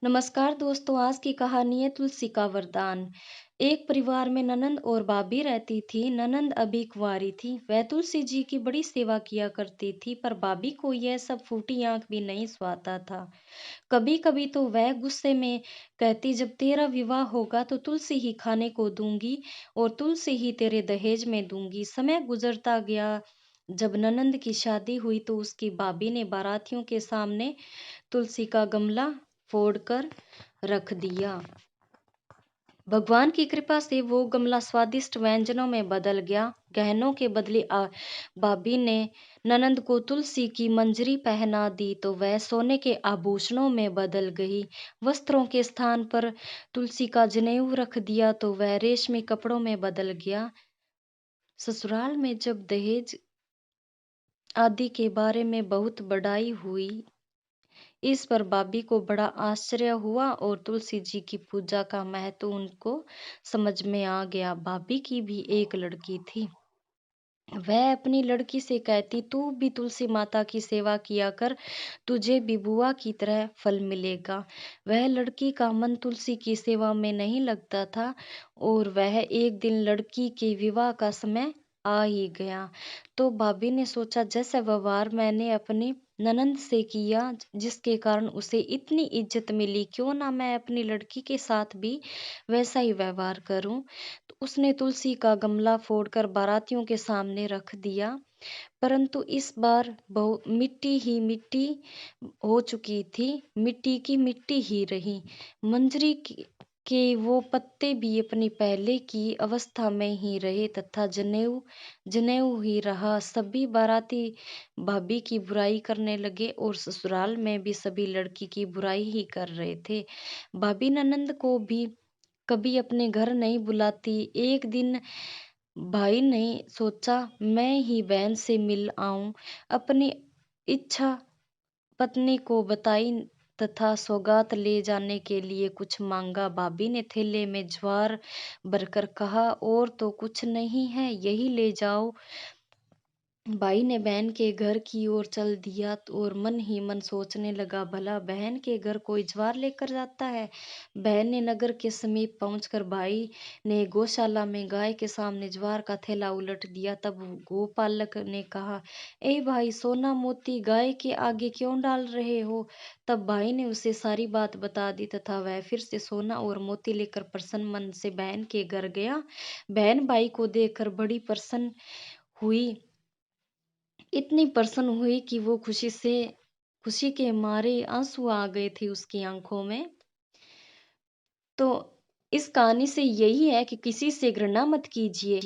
नमस्कार दोस्तों, आज की कहानी है तुलसी का वरदान। एक परिवार में ननंद और भाभी रहती थी। ननंद अभी कुंवारी थी। वह तुलसी जी की बड़ी सेवा किया करती थी, पर भाभी को यह सब फूटी आंख भी नहीं सुहाता था। कभी कभी तो वह गुस्से में कहती, जब तेरा विवाह होगा तो तुलसी ही खाने को दूंगी और तुलसी ही तेरे दहेज में दूंगी। समय गुजरता गया। जब ननंद की शादी हुई तो उसकी भाभी ने बारातियों के सामने तुलसी का गमला फोड़कर रख दिया। भगवान की कृपा से वो गमला स्वादिष्ट व्यंजनों में बदल गया। गहनों के बदले भाभी ने ननंद को तुलसी की मंजरी पहना दी तो वह सोने के आभूषणों में बदल गई। वस्त्रों के स्थान पर तुलसी का जनेऊ रख दिया तो वह रेशमी कपड़ों में बदल गया। ससुराल में जब दहेज आदि के बारे में बहुत बड़ाई हुई, इस पर भाभी को बड़ा आश्चर्य हुआ और तुलसी जी की पूजा का महत्व उनको समझ में आ गया। भाभी की भी एक लड़की थी। वह अपनी लड़की से कहती, तू भी तुलसी माता की सेवा किया कर, तुझे भी बुआ की तरह फल मिलेगा। वह लड़की का मन तुलसी की सेवा में नहीं लगता था और वह एक दिन लड़की के विवाह का समय आ ही गया। तो भाभी ने सोचा, जैसा व्यवहार मैंने अपनी ननंद से किया जिसके कारण उसे इतनी इज्जत मिली, क्यों ना मैं अपनी लड़की के साथ भी वैसा ही व्यवहार करूं। तो उसने तुलसी का गमला फोड़कर बारातियों के सामने रख दिया, परंतु इस बार मिट्टी ही मिट्टी हो चुकी थी। मिट्टी की मिट्टी ही रही। मंजरी के वो पत्ते भी अपनी पहले की अवस्था में ही रहे तथा जनेऊ जनेऊ ही रहा। सभी बाराती भाभी की बुराई करने लगे और ससुराल में भी सभी लड़की की बुराई ही कर रहे थे। भाभी ननंद को भी कभी अपने घर नहीं बुलाती। एक दिन भाई ने सोचा, मैं ही बहन से मिल आऊं। अपनी इच्छा पत्नी को बताई तथा सौगात ले जाने के लिए कुछ मांगा। भाभी ने थैले में ज्वार भरकर कहा, और तो कुछ नहीं है, यही ले जाओ। भाई ने बहन के घर की ओर चल दिया और मन ही मन सोचने लगा, भला बहन के घर कोई ज्वार लेकर जाता है। बहन ने नगर के समीप पहुंचकर भाई ने गौशाला में गाय के सामने ज्वार का थैला उलट दिया। तब गोपालक ने कहा, ए भाई, सोना मोती गाय के आगे क्यों डाल रहे हो। तब भाई ने उसे सारी बात बता दी तथा वह फिर से सोना और मोती लेकर प्रसन्न मन से बहन के घर गया। बहन भाई को देखकर बड़ी प्रसन्न हुई, इतनी प्रसन्न हुई कि वो खुशी के मारे आंसू आ गए थे उसकी आंखों में। तो इस कहानी से यही है कि किसी से घृणा मत कीजिए।